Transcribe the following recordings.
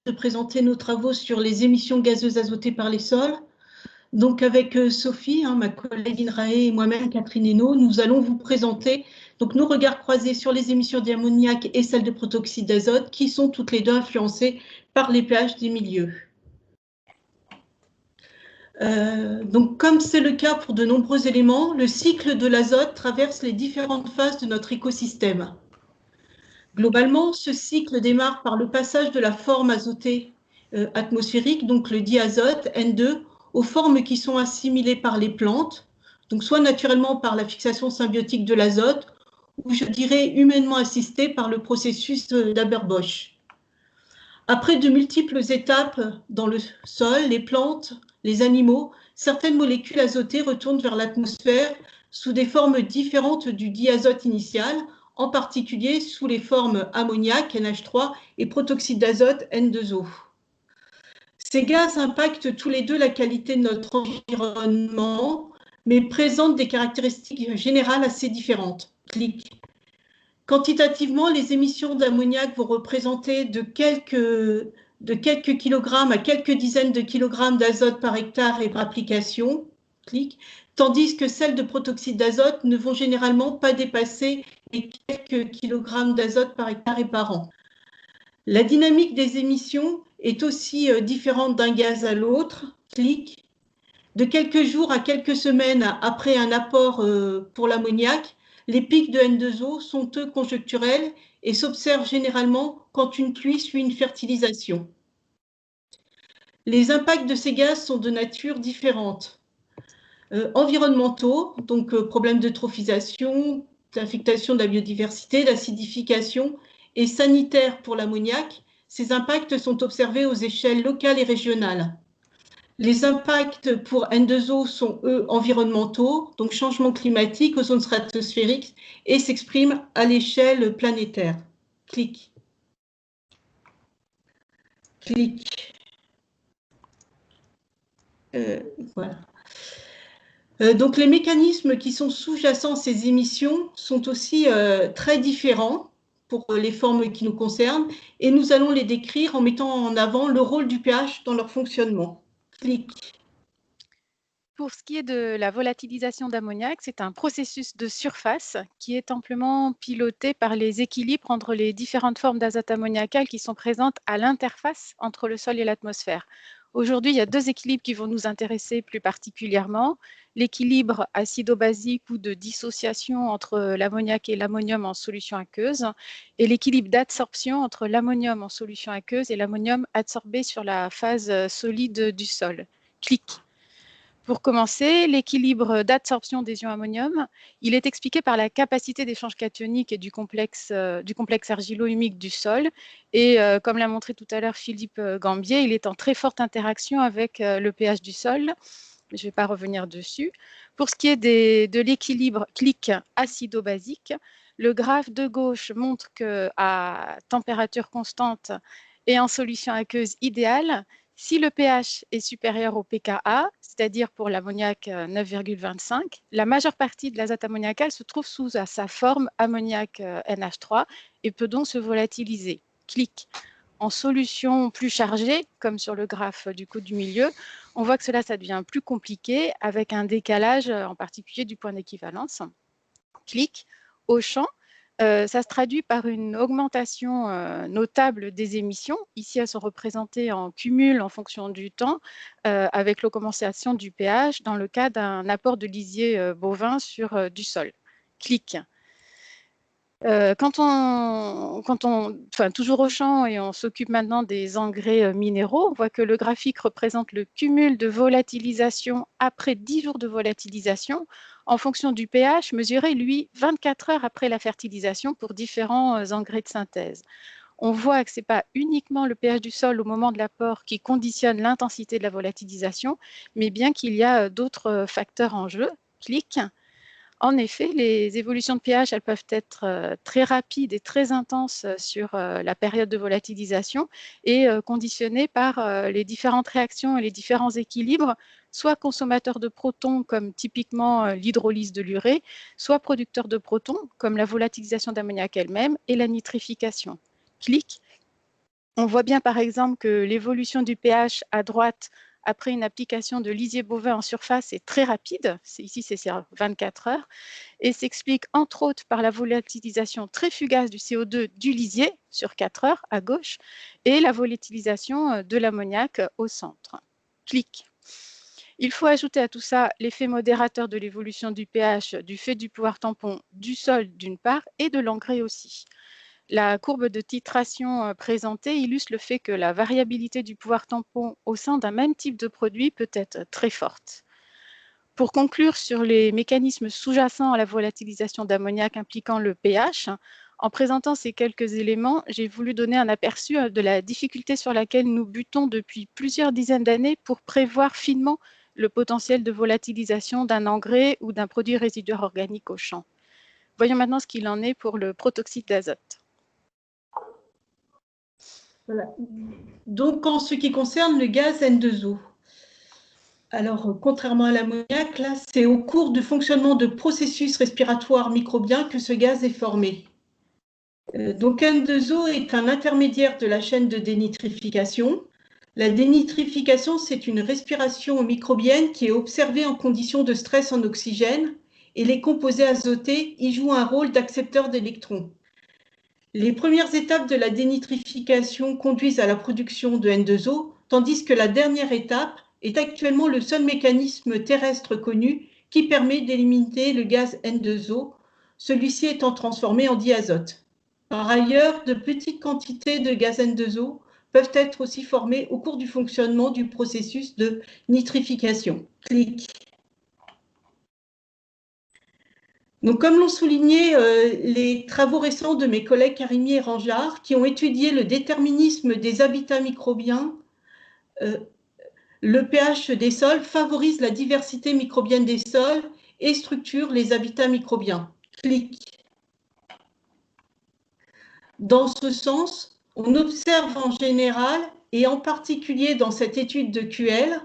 de présenter nos travaux sur les émissions gazeuses azotées par les sols. Donc avec Sophie, ma collègue Inrae et moi-même, Catherine Hainaut, nous allons vous présenter donc, nos regards croisés sur les émissions d'ammoniac et celles de protoxyde d'azote qui sont toutes les deux influencées par les pH des milieux. Donc, comme c'est le cas pour de nombreux éléments, le cycle de l'azote traverse les différentes phases de notre écosystème. Globalement, ce cycle démarre par le passage de la forme azotée atmosphérique, donc le diazote N2, aux formes qui sont assimilées par les plantes, donc soit naturellement par la fixation symbiotique de l'azote, ou je dirais humainement assistée par le processus d'Haber-Bosch. Après de multiples étapes dans le sol, les plantes, les animaux, certaines molécules azotées retournent vers l'atmosphère sous des formes différentes du diazote initial, en particulier sous les formes ammoniac, NH3, et protoxyde d'azote, N2O. Ces gaz impactent tous les deux la qualité de notre environnement, mais présentent des caractéristiques générales assez différentes. Clic. Quantitativement, les émissions d'ammoniac vont représenter de quelques kilogrammes à quelques dizaines de kilogrammes d'azote par hectare et par application, clic, tandis que celles de protoxyde d'azote ne vont généralement pas dépasser les quelques kilogrammes d'azote par hectare et par an. La dynamique des émissions est aussi différente d'un gaz à l'autre, clic. De quelques jours à quelques semaines après un apport pour l'ammoniac, les pics de N2O sont eux conjoncturels et s'observent généralement quand une pluie suit une fertilisation. Les impacts de ces gaz sont de nature différente. Environnementaux, donc problèmes d'eutrophisation, d'affectation de la biodiversité, d'acidification, et sanitaires pour l'ammoniac, ces impacts sont observés aux échelles locales et régionales. Les impacts pour N2O sont, eux, environnementaux, donc changement climatique, ozone stratosphérique, et s'expriment à l'échelle planétaire. Clic. Clic. Voilà. Donc les mécanismes qui sont sous-jacents à ces émissions sont aussi très différents pour les formes qui nous concernent, et nous allons les décrire en mettant en avant le rôle du pH dans leur fonctionnement. Clic. Pour ce qui est de la volatilisation d'ammoniac, c'est un processus de surface qui est amplement piloté par les équilibres entre les différentes formes d'azote ammoniacal qui sont présentes à l'interface entre le sol et l'atmosphère. Aujourd'hui, il y a deux équilibres qui vont nous intéresser plus particulièrement. L'équilibre acido-basique ou de dissociation entre l'ammoniac et l'ammonium en solution aqueuse et l'équilibre d'adsorption entre l'ammonium en solution aqueuse et l'ammonium adsorbé sur la phase solide du sol. Clic. Pour commencer, l'équilibre d'adsorption des ions ammonium, il est expliqué par la capacité d'échange cationique et du complexe argilo-humique du sol. Et comme l'a montré tout à l'heure Philippe Gambier, il est en très forte interaction avec le pH du sol. Je ne vais pas revenir dessus. Pour ce qui est de l'équilibre clic acido-basique, le graphe de gauche montre qu'à température constante et en solution aqueuse idéale, si le pH est supérieur au pKa, c'est-à-dire pour l'ammoniac 9,25, la majeure partie de l'azote ammoniacal se trouve sous sa forme ammoniac NH3 et peut donc se volatiliser. Clic. En solution plus chargée, comme sur le graphe du milieu, on voit que ça devient plus compliqué avec un décalage, en particulier du point d'équivalence. Clic. Au champ, ça se traduit par une augmentation notable des émissions. Ici, elles sont représentées en cumul en fonction du temps, avec l'augmentation du pH dans le cas d'un apport de lisier bovin sur du sol. Clic. Toujours au champ et on s'occupe maintenant des engrais minéraux, on voit que le graphique représente le cumul de volatilisation après 10 jours de volatilisation en fonction du pH mesuré, lui, 24 heures après la fertilisation pour différents engrais de synthèse. On voit que ce n'est pas uniquement le pH du sol au moment de l'apport qui conditionne l'intensité de la volatilisation, mais bien qu'il y a d'autres facteurs en jeu. Clic. En effet, les évolutions de pH, elles peuvent être très rapides et très intenses sur la période de volatilisation et conditionnées par les différentes réactions et les différents équilibres, soit consommateurs de protons, comme typiquement l'hydrolyse de l'urée, soit producteurs de protons, comme la volatilisation d'ammoniac elle-même et la nitrification. Clic. On voit bien par exemple que l'évolution du pH à droite après une application de lisier bovin en surface est très rapide, ici c'est sur 24 heures, et s'explique entre autres par la volatilisation très fugace du CO2 du lisier sur 4 heures à gauche et la volatilisation de l'ammoniac au centre. Clic. Il faut ajouter à tout ça l'effet modérateur de l'évolution du pH du fait du pouvoir tampon du sol d'une part et de l'engrais aussi. La courbe de titration présentée illustre le fait que la variabilité du pouvoir tampon au sein d'un même type de produit peut être très forte. Pour conclure sur les mécanismes sous-jacents à la volatilisation d'ammoniac impliquant le pH, en présentant ces quelques éléments, j'ai voulu donner un aperçu de la difficulté sur laquelle nous butons depuis plusieurs dizaines d'années pour prévoir finement le potentiel de volatilisation d'un engrais ou d'un produit résiduaire organique au champ. Voyons maintenant ce qu'il en est pour le protoxyde d'azote. Voilà. Donc, en ce qui concerne le gaz N2O, alors, contrairement à l'ammoniac, là, c'est au cours du fonctionnement de processus respiratoires microbiens que ce gaz est formé. Donc, N2O est un intermédiaire de la chaîne de dénitrification. La dénitrification, c'est une respiration microbienne qui est observée en conditions de stress en oxygène et les composés azotés y jouent un rôle d'accepteur d'électrons. Les premières étapes de la dénitrification conduisent à la production de N2O, tandis que la dernière étape est actuellement le seul mécanisme terrestre connu qui permet d'éliminer le gaz N2O, celui-ci étant transformé en diazote. Par ailleurs, de petites quantités de gaz N2O peuvent être aussi formées au cours du fonctionnement du processus de nitrification. Clic. Donc, comme l'ont souligné les travaux récents de mes collègues Karimi et Ranjard, qui ont étudié le déterminisme des habitats microbiens, le pH des sols favorise la diversité microbienne des sols et structure les habitats microbiens. Clic. Dans ce sens, on observe en général, et en particulier dans cette étude de QL,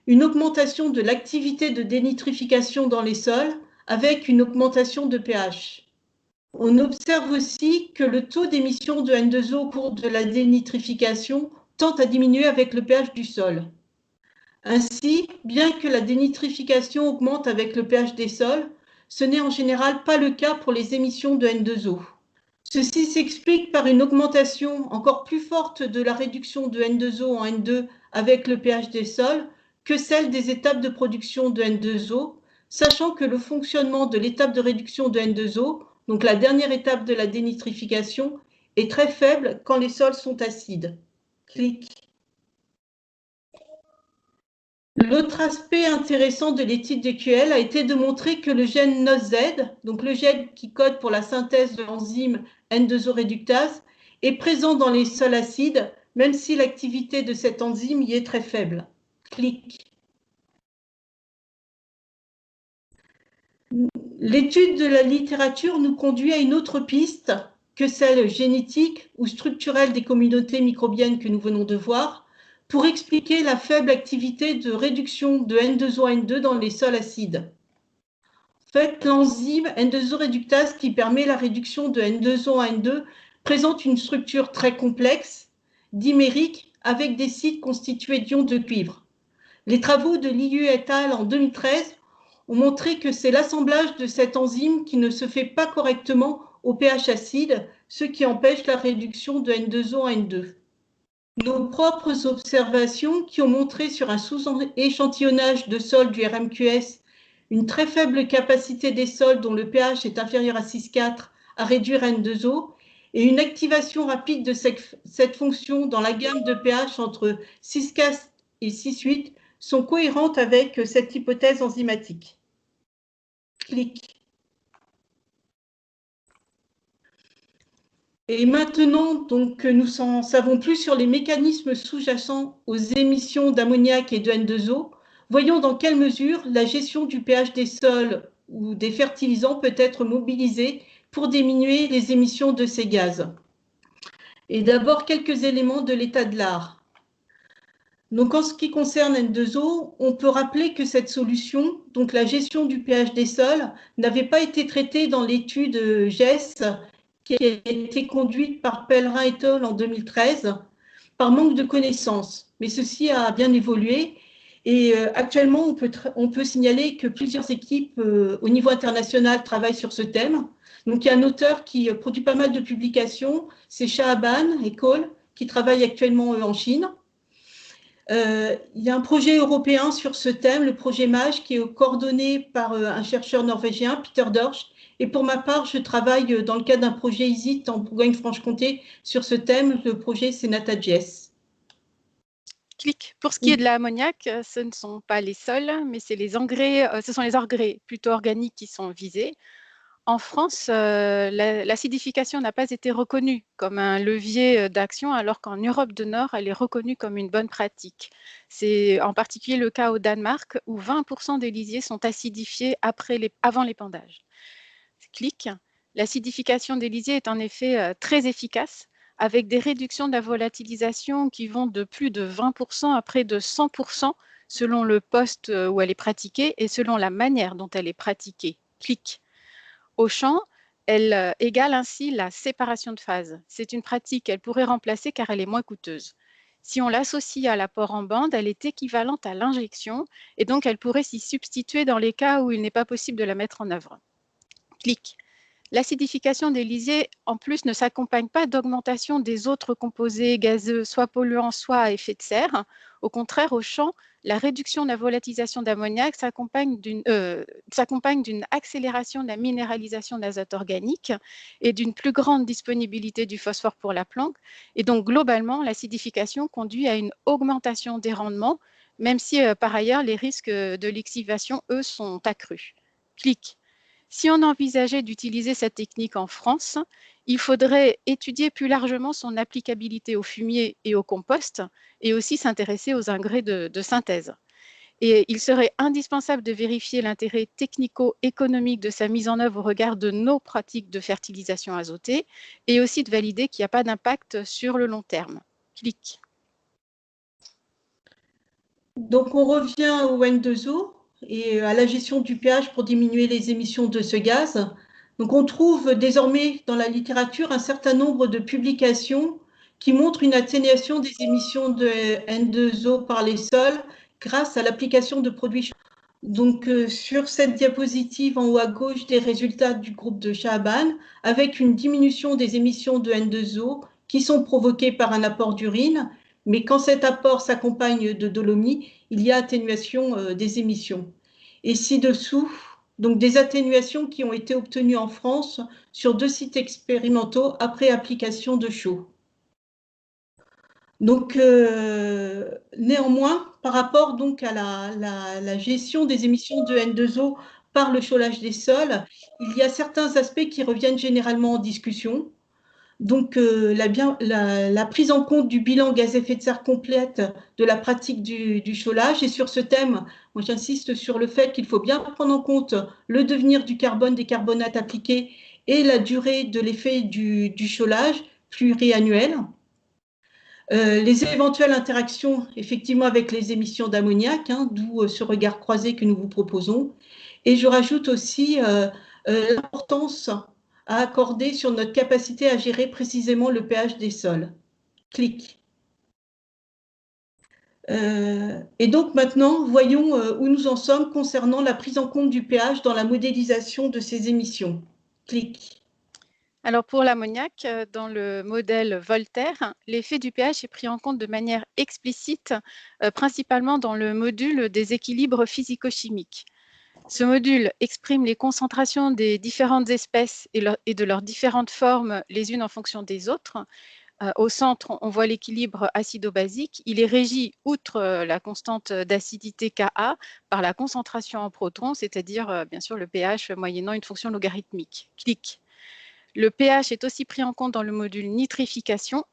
une augmentation de l'activité de dénitrification dans les sols avec une augmentation de pH. On observe aussi que le taux d'émission de N2O au cours de la dénitrification tend à diminuer avec le pH du sol. Ainsi, bien que la dénitrification augmente avec le pH des sols, ce n'est en général pas le cas pour les émissions de N2O. Ceci s'explique par une augmentation encore plus forte de la réduction de N2O en N2 avec le pH des sols que celle des étapes de production de N2O, sachant que le fonctionnement de l'étape de réduction de N2O, donc la dernière étape de la dénitrification, est très faible quand les sols sont acides. Clic. L'autre aspect intéressant de l'étude de QL a été de montrer que le gène NOZ, donc le gène qui code pour la synthèse de l'enzyme N2O réductase, est présent dans les sols acides, même si l'activité de cette enzyme y est très faible. Clic. L'étude de la littérature nous conduit à une autre piste que celle génétique ou structurelle des communautés microbiennes que nous venons de voir, pour expliquer la faible activité de réduction de N2O à N2 dans les sols acides. En fait, l'enzyme N2O réductase qui permet la réduction de N2O à N2 présente une structure très complexe, dimérique, avec des sites constitués d'ions de cuivre. Les travaux de Liu et al. En 2013 ont montré que c'est l'assemblage de cette enzyme qui ne se fait pas correctement au pH acide, ce qui empêche la réduction de N2O à N2. Nos propres observations qui ont montré sur un sous-échantillonnage de sols du RMQS une très faible capacité des sols dont le pH est inférieur à 6,4 à réduire N2O et une activation rapide de cette fonction dans la gamme de pH entre 6,4 et 6,8 sont cohérentes avec cette hypothèse enzymatique. Clic. Et maintenant, donc, nous en savons plus sur les mécanismes sous-jacents aux émissions d'ammoniac et de N2O. Voyons dans quelle mesure la gestion du pH des sols ou des fertilisants peut être mobilisée pour diminuer les émissions de ces gaz. Et d'abord, quelques éléments de l'état de l'art. Donc, en ce qui concerne N2O, on peut rappeler que cette solution, donc la gestion du pH des sols, n'avait pas été traitée dans l'étude GES qui a été conduite par Pellerin et al. En 2013. par manque de connaissances. Mais ceci a bien évolué. Et actuellement, on peut signaler que plusieurs équipes au niveau international travaillent sur ce thème. Donc, il y a un auteur qui produit pas mal de publications, c'est Shahaban et Cole, qui travaillent actuellement en Chine. Il y a un projet européen sur ce thème, le projet MAGE, qui est coordonné par un chercheur norvégien, Peter Dorsch. Et pour ma part, je travaille dans le cadre d'un projet ISIT en Bourgogne-Franche-Comté sur ce thème. Le projet, c'est NataJS. Clic. Pour ce qui est de l'ammoniac, ce ne sont pas les sols, mais c'est les engrais, ce sont les engrais plutôt organiques qui sont visés. En France, l'acidification n'a pas été reconnue comme un levier d'action, alors qu'en Europe du Nord, elle est reconnue comme une bonne pratique. C'est en particulier le cas au Danemark, où 20% des lisiers sont acidifiés avant l'épandage. Clic. L'acidification des lisiers est en effet très efficace, avec des réductions de la volatilisation qui vont de plus de 20% à près de 100% selon le poste où elle est pratiquée et selon la manière dont elle est pratiquée. Clic. Au champ, elle égale ainsi la séparation de phase. C'est une pratique qu'elle pourrait remplacer car elle est moins coûteuse. Si on l'associe à l'apport en bande, elle est équivalente à l'injection et donc elle pourrait s'y substituer dans les cas où il n'est pas possible de la mettre en œuvre. Clic. L'acidification des lisiers, en plus, ne s'accompagne pas d'augmentation des autres composés gazeux, soit polluants, soit à effet de serre. Au contraire, au champ, la réduction de la volatilisation d'ammoniac s'accompagne d'une accélération de la minéralisation d'azote organique et d'une plus grande disponibilité du phosphore pour la plante. Et donc, globalement, l'acidification conduit à une augmentation des rendements, même si, par ailleurs, les risques de lixivation, eux, sont accrus. Clic. Si on envisageait d'utiliser cette technique en France, il faudrait étudier plus largement son applicabilité au fumier et au compost et aussi s'intéresser aux engrais de synthèse. Et il serait indispensable de vérifier l'intérêt technico-économique de sa mise en œuvre au regard de nos pratiques de fertilisation azotée et aussi de valider qu'il n'y a pas d'impact sur le long terme. Clic. Donc, on revient au N2O et à la gestion du pH pour diminuer les émissions de ce gaz. Donc, on trouve désormais dans la littérature un certain nombre de publications qui montrent une atténuation des émissions de N2O par les sols grâce à l'application de produits. Donc, sur cette diapositive en haut à gauche, des résultats du groupe de Shahaban avec une diminution des émissions de N2O qui sont provoquées par un apport d'urine. Mais quand cet apport s'accompagne de dolomie, il y a atténuation des émissions. Et ci-dessous, donc des atténuations qui ont été obtenues en France sur 2 sites expérimentaux après application de chaux. Donc, néanmoins, par rapport donc à la gestion des émissions de N2O par le chaulage des sols, il y a certains aspects qui reviennent généralement en discussion. Donc, la prise en compte du bilan gaz à effet de serre complète de la pratique du chaulage. Et sur ce thème, moi j'insiste sur le fait qu'il faut bien prendre en compte le devenir du carbone des carbonates appliqués et la durée de l'effet du chaulage pluriannuel. Les éventuelles interactions effectivement avec les émissions d'ammoniac, hein, d'où ce regard croisé que nous vous proposons. Et je rajoute aussi l'importance à accorder sur notre capacité à gérer précisément le pH des sols. Clic. Et donc maintenant, voyons où nous en sommes concernant la prise en compte du pH dans la modélisation de ces émissions. Clic. Alors pour l'ammoniac, dans le modèle Voltaire, l'effet du pH est pris en compte de manière explicite, principalement dans le module des équilibres physico-chimiques. Ce module exprime les concentrations des différentes espèces et de leurs différentes formes les unes en fonction des autres. Au centre, on voit l'équilibre acido-basique. Il est régi, outre la constante d'acidité Ka, par la concentration en protons, c'est-à-dire bien sûr le pH moyennant une fonction logarithmique. Clic. Le pH est aussi pris en compte dans le module nitrification.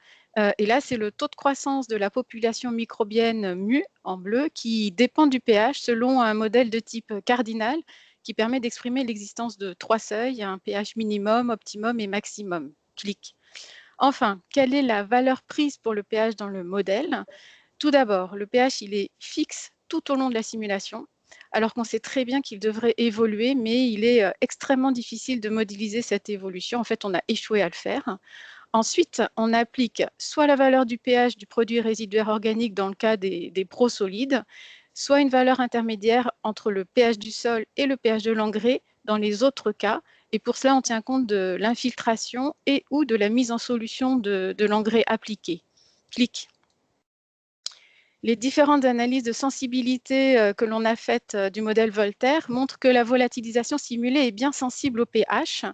Et là, c'est le taux de croissance de la population microbienne mu, en bleu, qui dépend du pH selon un modèle de type cardinal qui permet d'exprimer l'existence de 3 seuils, un pH minimum, optimum et maximum. Clic. Enfin, quelle est la valeur prise pour le pH dans le modèle? Tout d'abord, le pH, il est fixe tout au long de la simulation, alors qu'on sait très bien qu'il devrait évoluer, mais il est extrêmement difficile de modéliser cette évolution. En fait, on a échoué à le faire. Ensuite, on applique soit la valeur du pH du produit résiduaire organique dans le cas des prosolides, soit une valeur intermédiaire entre le pH du sol et le pH de l'engrais dans les autres cas. Et pour cela, on tient compte de l'infiltration et ou de la mise en solution de l'engrais appliqué. Clic. Les différentes analyses de sensibilité que l'on a faites du modèle Voltaire montrent que la volatilisation simulée est bien sensible au pH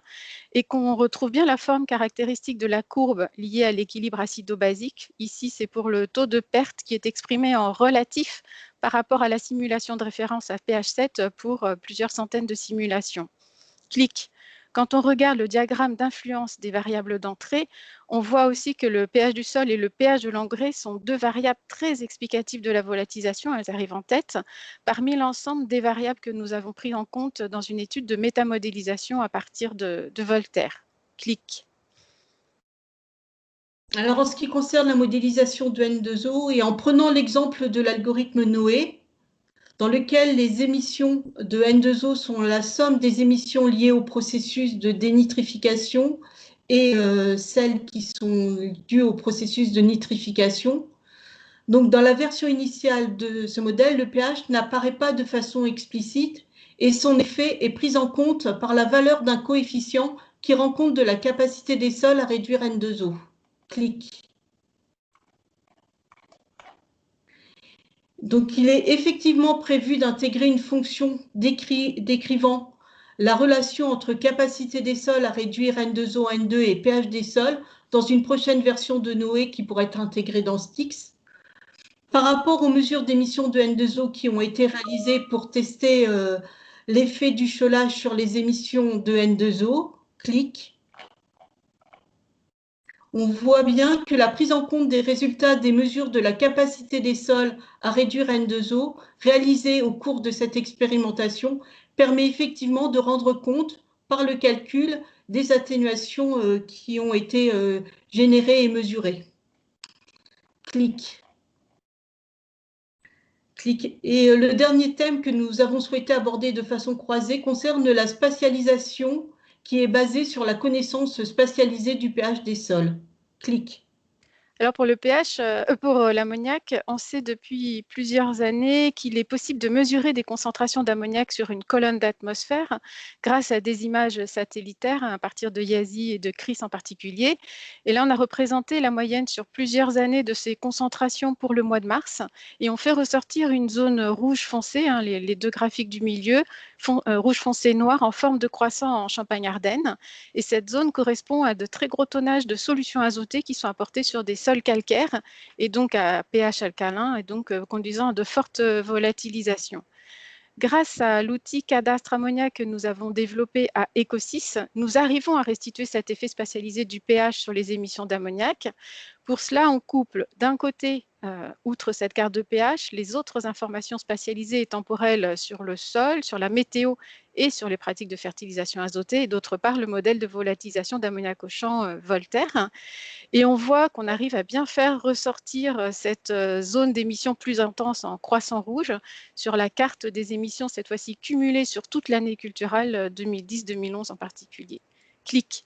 et qu'on retrouve bien la forme caractéristique de la courbe liée à l'équilibre acido-basique. Ici, c'est pour le taux de perte qui est exprimé en relatif par rapport à la simulation de référence à pH 7 pour plusieurs centaines de simulations. Clic. Quand on regarde le diagramme d'influence des variables d'entrée, on voit aussi que le pH du sol et le pH de l'engrais sont deux variables très explicatives de la volatilisation, elles arrivent en tête, parmi l'ensemble des variables que nous avons pris en compte dans une étude de métamodélisation à partir de Voltaire. Clic. Alors, en ce qui concerne la modélisation de N2O, et en prenant l'exemple de l'algorithme Noé, dans lequel les émissions de N2O sont la somme des émissions liées au processus de dénitrification et celles qui sont dues au processus de nitrification. Donc, dans la version initiale de ce modèle, le pH n'apparaît pas de façon explicite et son effet est pris en compte par la valeur d'un coefficient qui rend compte de la capacité des sols à réduire N2O. Clic. Donc, il est effectivement prévu d'intégrer une fonction décrivant la relation entre capacité des sols à réduire N2O, N2 et pH des sols dans une prochaine version de Noé qui pourrait être intégrée dans Styx. Par rapport aux mesures d'émissions de N2O qui ont été réalisées pour tester l'effet du cholage sur les émissions de N2O, clic. On voit bien que la prise en compte des résultats des mesures de la capacité des sols à réduire N2O réalisées au cours de cette expérimentation permet effectivement de rendre compte par le calcul des atténuations qui ont été générées et mesurées. Clic. Clic. Et le dernier thème que nous avons souhaité aborder de façon croisée concerne la spatialisation qui est basée sur la connaissance spatialisée du pH des sols. Clic. Alors pour le pH, pour l'ammoniac, on sait depuis plusieurs années qu'il est possible de mesurer des concentrations d'ammoniac sur une colonne d'atmosphère grâce à des images satellitaires à partir de YASI et de CRIS en particulier. Et là, on a représenté la moyenne sur plusieurs années de ces concentrations pour le mois de mars et on fait ressortir une zone rouge foncé, hein, les deux graphiques du milieu, rouge foncé noir en forme de croissant en Champagne-Ardenne. Et cette zone correspond à de très gros tonnages de solutions azotées qui sont apportées sur des sols calcaires et donc à pH alcalin et donc conduisant à de fortes volatilisations. Grâce à l'outil cadastre ammoniac que nous avons développé à Ecosys, nous arrivons à restituer cet effet spatialisé du pH sur les émissions d'ammoniac. Pour cela, on couple d'un côté, outre cette carte de pH, les autres informations spatialisées et temporelles sur le sol, sur la météo et sur les pratiques de fertilisation azotée, et d'autre part, le modèle de volatilisation d'ammoniac au champ Voltaire. Et on voit qu'on arrive à bien faire ressortir cette zone d'émission plus intense en croissant rouge sur la carte des émissions, cette fois-ci cumulée sur toute l'année culturelle 2010-2011 en particulier. Clic.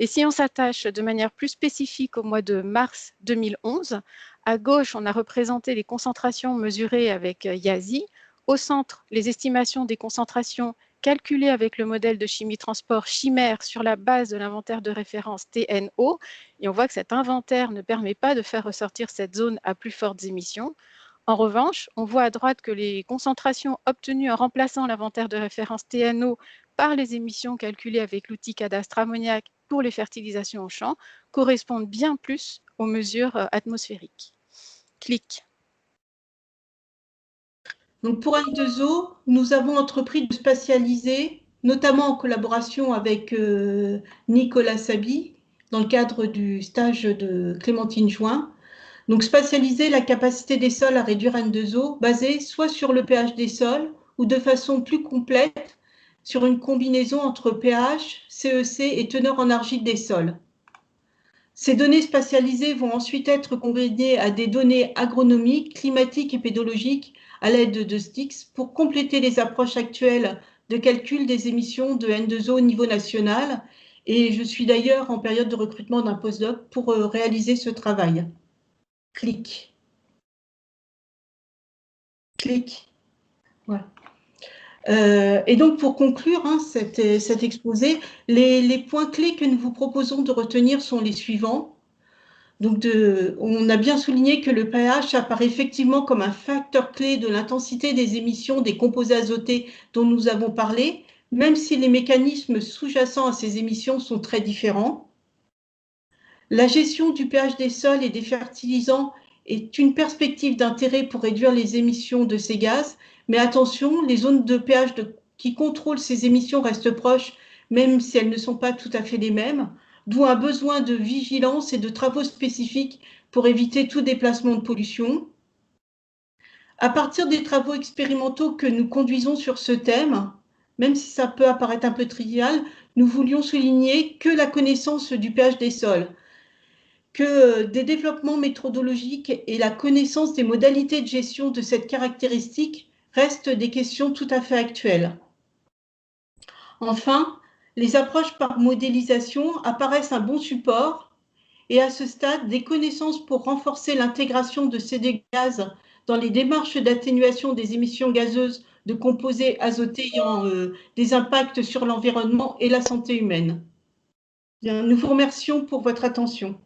Et si on s'attache de manière plus spécifique au mois de mars 2011, à gauche, on a représenté les concentrations mesurées avec YASI. Au centre, les estimations des concentrations calculées avec le modèle de chimie-transport Chimère sur la base de l'inventaire de référence TNO. Et on voit que cet inventaire ne permet pas de faire ressortir cette zone à plus fortes émissions. En revanche, on voit à droite que les concentrations obtenues en remplaçant l'inventaire de référence TNO par les émissions calculées avec l'outil cadastre ammoniac pour les fertilisations au champ correspondent bien plus aux mesures atmosphériques. Clic. Donc pour N2O, nous avons entrepris de spatialiser, notamment en collaboration avec Nicolas Sabi, dans le cadre du stage de Clémentine Join. Donc spatialiser la capacité des sols à réduire N2O basée soit sur le pH des sols ou de façon plus complète sur une combinaison entre pH, CEC et teneur en argile des sols. Ces données spatialisées vont ensuite être combinées à des données agronomiques, climatiques et pédologiques à l'aide de Styx pour compléter les approches actuelles de calcul des émissions de N2O au niveau national et je suis d'ailleurs en période de recrutement d'un postdoc pour réaliser ce travail. Clic. Clic. Voilà. Et donc, pour conclure cet exposé, les points clés que nous vous proposons de retenir sont les suivants. Donc, on a bien souligné que le pH apparaît effectivement comme un facteur clé de l'intensité des émissions des composés azotés dont nous avons parlé, même si les mécanismes sous-jacents à ces émissions sont très différents. La gestion du pH des sols et des fertilisants est une perspective d'intérêt pour réduire les émissions de ces gaz, mais attention, les zones de pH qui contrôlent ces émissions restent proches, même si elles ne sont pas tout à fait les mêmes, d'où un besoin de vigilance et de travaux spécifiques pour éviter tout déplacement de pollution. À partir des travaux expérimentaux que nous conduisons sur ce thème, même si ça peut apparaître un peu trivial, nous voulions souligner que la connaissance du pH des sols, que des développements méthodologiques et la connaissance des modalités de gestion de cette caractéristique restent des questions tout à fait actuelles. Enfin, les approches par modélisation apparaissent un bon support et à ce stade, des connaissances pour renforcer l'intégration de ces gaz dans les démarches d'atténuation des émissions gazeuses de composés azotés ayant des impacts sur l'environnement et la santé humaine. Bien, nous vous remercions pour votre attention.